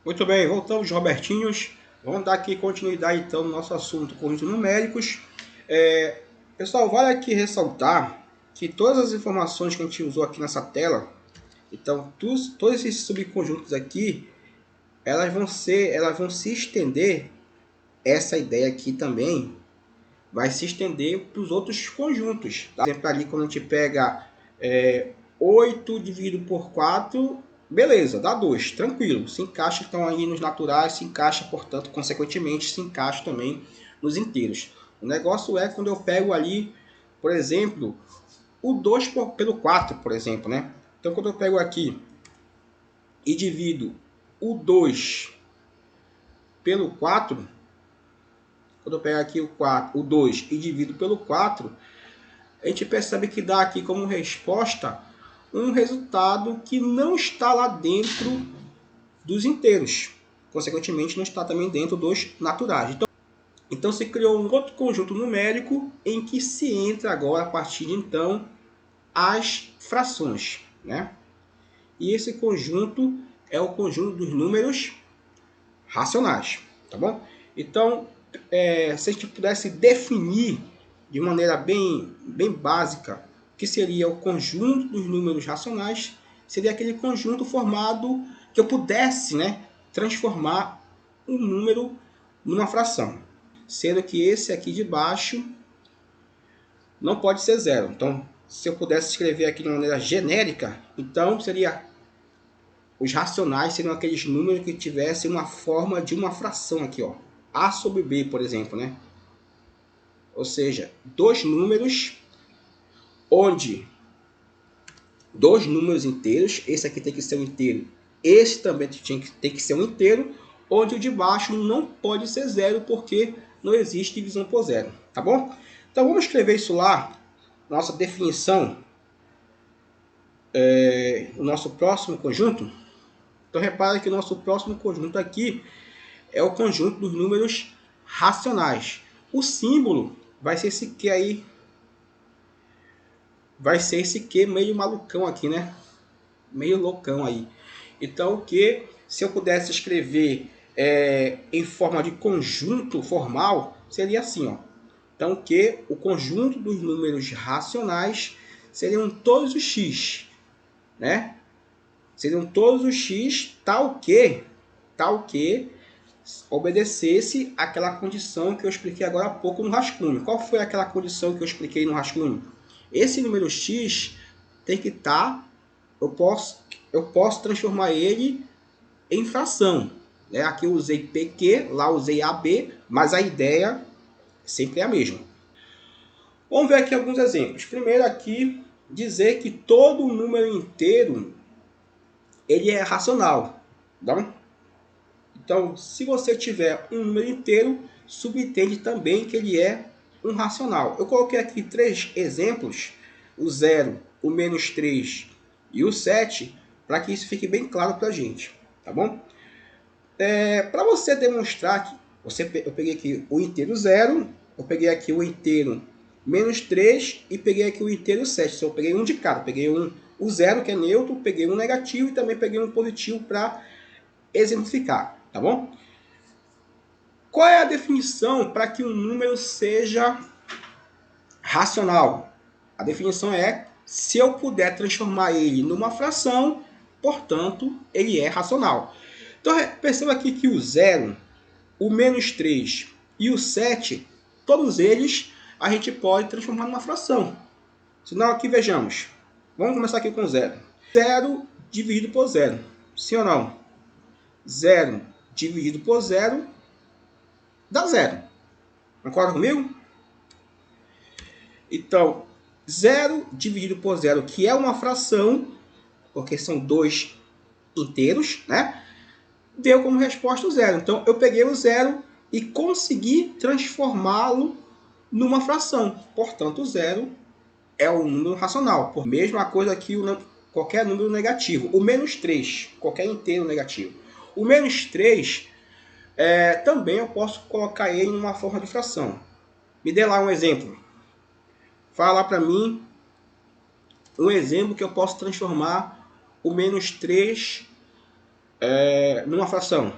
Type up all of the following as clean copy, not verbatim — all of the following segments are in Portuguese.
Muito bem, voltamos, Robertinhos. Vamos dar aqui continuidade então no nosso assunto conjuntos numéricos. Pessoal, vale aqui ressaltar que todas as informações que a gente usou aqui nessa tela, então todos esses subconjuntos aqui, elas vão se estender, essa ideia aqui também vai se estender para os outros conjuntos. Tá? Por exemplo, ali quando a gente pega 8 dividido por 4, beleza, dá 2, tranquilo. Se encaixa então aí nos naturais, se encaixa, portanto, consequentemente, se encaixa também nos inteiros. O negócio é quando eu pego ali, por exemplo, o 2 pelo 4, por exemplo, né? Então, quando eu pego aqui e divido o 2 pelo 4, quando eu pego aqui o 2 e divido pelo 4, a gente percebe que dá aqui como resposta um resultado que não está lá dentro dos inteiros. Consequentemente, não está também dentro dos naturais. Então se criou um outro conjunto numérico em que se entra agora, a partir de então, as frações. Né? E esse conjunto é o conjunto dos números racionais. Tá bom? Então, se a gente pudesse definir de maneira bem básica o que seria o conjunto dos números racionais, seria aquele conjunto formado que eu pudesse, né, transformar um número numa fração. Sendo que esse aqui de baixo não pode ser zero. Então, se eu pudesse escrever aqui de maneira genérica, então seria os racionais seriam aqueles números que tivessem uma forma de uma fração aqui, ó. A sobre B, por exemplo, né? Ou seja, dois números onde dois números inteiros, esse aqui tem que ser um inteiro, esse também tem que ser um inteiro, onde o de baixo não pode ser zero, porque não existe divisão por zero, tá bom? Então vamos escrever isso lá, nossa definição, o nosso próximo conjunto. Então repara que o nosso próximo conjunto aqui é o conjunto dos números racionais. O símbolo vai ser esse Q aí, vai ser esse Q meio malucão aqui, né? Meio loucão aí. Então, o que se eu pudesse escrever em forma de conjunto formal, seria assim, ó. Então, que o conjunto dos números racionais seriam todos os x, né? Seriam todos os x tal que obedecesse àquela condição que eu expliquei agora há pouco no rascunho. Qual foi aquela condição que eu expliquei no rascunho? Esse número x tem que estar, eu posso transformar ele em fração. Né? Aqui eu usei PQ, lá eu usei AB, mas a ideia sempre é a mesma. Vamos ver aqui alguns exemplos. Primeiro aqui, dizer que todo número inteiro ele é racional. Tá? Então, se você tiver um número inteiro, subentende também que ele é um racional. Eu coloquei aqui 3 exemplos, o 0, o menos 3 e o 7, para que isso fique bem claro para a gente. Tá bom? Para você demonstrar que eu peguei aqui o inteiro 0, eu peguei aqui o inteiro menos 3 e peguei aqui o inteiro 7. Então, eu peguei um de cada. Peguei o 0, que é neutro, peguei um negativo e também peguei um positivo para exemplificar. Tá bom? Qual é a definição para que um número seja racional? A definição é se eu puder transformar ele numa fração, portanto, ele é racional. Então, perceba aqui que o 0, o menos 3 e o 7, todos eles a gente pode transformar numa fração. Senão, aqui vejamos. Vamos começar aqui com 0. 0 dividido por 0. Sim ou não? 0 dividido por 0 dá 0. Concorda comigo? Então, 0 dividido por 0, que é uma fração, porque são dois inteiros, né? Deu como resposta o 0. Então, eu peguei o 0 e consegui transformá-lo numa fração. Portanto, o 0 é um número racional. Por mesma coisa que qualquer número negativo. O menos 3, qualquer inteiro negativo. O menos 3, também eu posso colocar ele em uma forma de fração. Me dê lá um exemplo. Fala para mim um exemplo que eu posso transformar o menos 3 numa fração?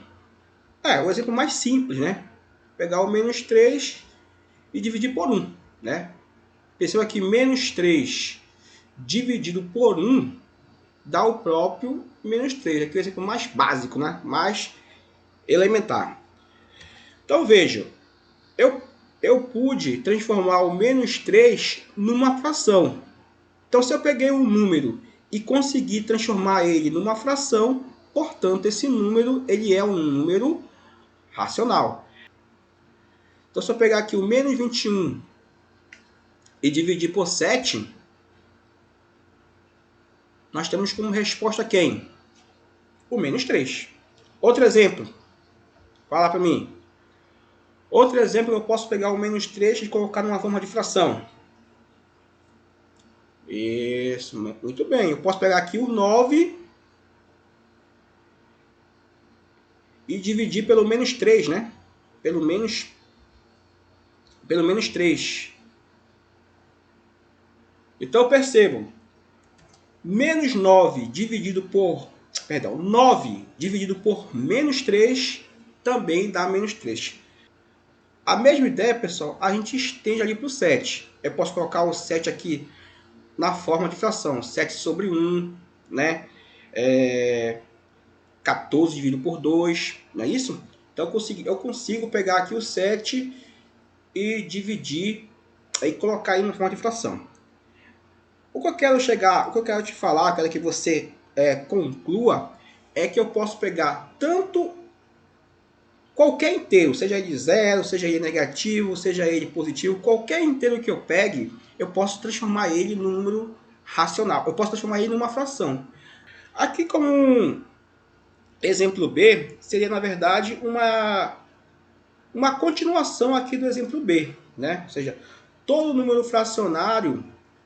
O exemplo mais simples, né? Pegar o menos 3 e dividir por 1, né? Perceba que menos 3 dividido por 1 dá o próprio menos 3. Aqui é o exemplo mais básico, né? Mais elementar. Então veja, eu pude transformar o menos 3 numa fração. Então se eu peguei um número e consegui transformar ele numa fração, portanto esse número ele é um número racional. Então se eu pegar aqui o menos 21 e dividir por 7, nós temos como resposta quem? O menos 3. Outro exemplo. Fala para mim. Outro exemplo, eu posso pegar o menos 3 e colocar numa forma de fração. Isso, muito bem. Eu posso pegar aqui o 9 e dividir pelo menos 3, né? Pelo menos 3. Então percebam, menos 9 dividido por, 9 dividido por menos 3 também dá menos 3. A mesma ideia, pessoal, a gente estende ali para o 7. Eu posso colocar o 7 aqui na forma de fração. 7 sobre 1, né? 14 dividido por 2, não é isso? Então eu consigo pegar aqui o 7 e dividir e colocar aí na forma de fração. O que eu quero te falar, quero que você conclua, é que eu posso pegar tanto qualquer inteiro, seja ele zero, seja ele negativo, seja ele positivo, qualquer inteiro que eu pegue, eu posso transformar ele num número racional. Eu posso transformar ele numa fração. Aqui como um exemplo B, seria na verdade uma continuação aqui do exemplo B, né? Ou seja, todo número fracionário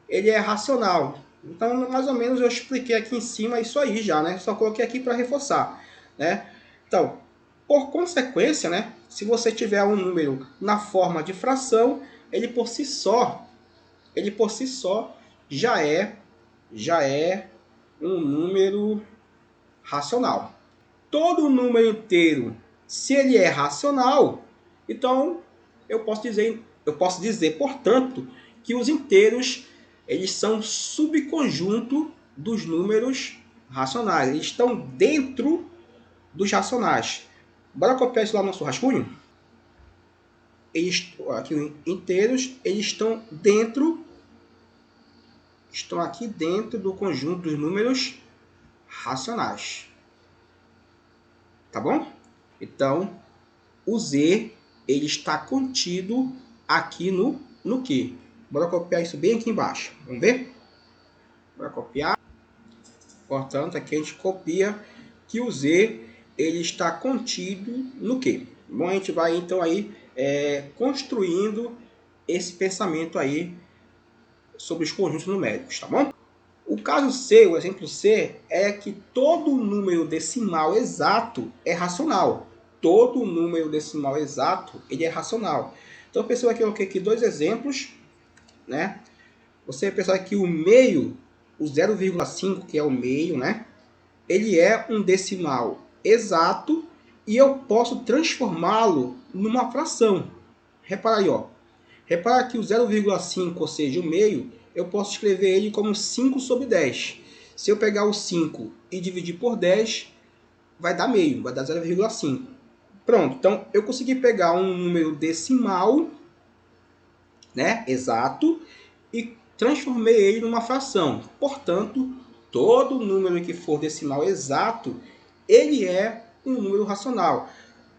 ele é racional. Então, mais ou menos eu expliquei aqui em cima isso aí já, né? Só coloquei aqui para reforçar, né? Então, por consequência, né? Se você tiver um número na forma de fração, ele por si só já é um número racional. Todo número inteiro, se ele é racional, então eu posso dizer, portanto, que os inteiros eles são subconjunto dos números racionais. Eles estão dentro dos racionais. Bora copiar isso lá no nosso rascunho? Aqui inteiros, eles estão aqui dentro do conjunto dos números racionais. Tá bom? Então, o Z ele está contido aqui no Q. Bora copiar isso bem aqui embaixo. Vamos ver? Bora copiar. Portanto, aqui a gente copia que o Z ele está contido no Q. Bom, a gente vai então aí construindo esse pensamento aí sobre os conjuntos numéricos, tá bom? O caso C, o exemplo C, é que todo número decimal exato é racional. Todo número decimal exato ele é racional. Então, perceba que eu coloquei aqui dois exemplos, né? Você percebe que o meio, o 0,5, que é o meio, né? Ele é um decimal exato e eu posso transformá-lo numa fração. Repara aí, ó. Repara que o 0,5, ou seja, o meio, eu posso escrever ele como 5 sobre 10. Se eu pegar o 5 e dividir por 10, vai dar meio, vai dar 0,5. Pronto, então eu consegui pegar um número decimal, né, exato, e transformei ele numa fração. Portanto, todo número que for decimal exato, ele é um número racional.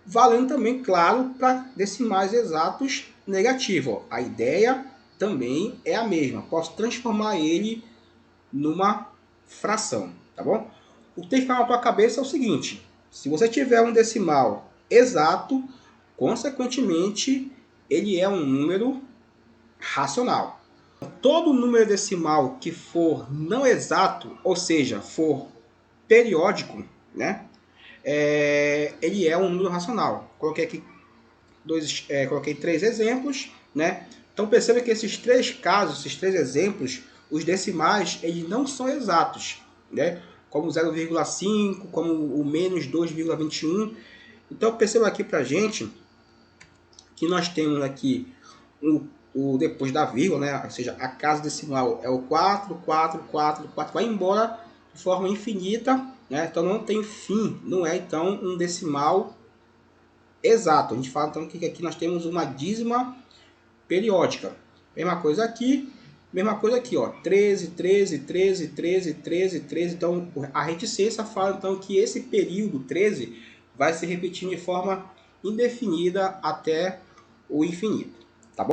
Valendo também, claro, para decimais exatos negativos. A ideia também é a mesma. Posso transformar ele numa fração, tá bom? O que tem que ficar na tua cabeça é o seguinte: se você tiver um decimal exato, consequentemente, ele é um número racional. Todo número decimal que for não exato, ou seja, for periódico, né? Ele é um número racional. Coloquei aqui coloquei 3 exemplos, né? Então perceba que esses 3 casos, esses 3 exemplos, os decimais eles não são exatos, né? como 0,5, como o menos 2,21. Então perceba aqui para a gente que nós temos aqui o depois da vírgula, né? Ou seja, a casa decimal é o 4, 4, 4, 4, vai embora de forma infinita, né? Então não tem fim, não é então um decimal exato. A gente fala então que aqui nós temos uma dízima periódica. Mesma coisa aqui, ó, 13, 13, 13, 13, 13, 13. Então a reticência fala então que esse período 13 vai se repetindo de forma indefinida até o infinito.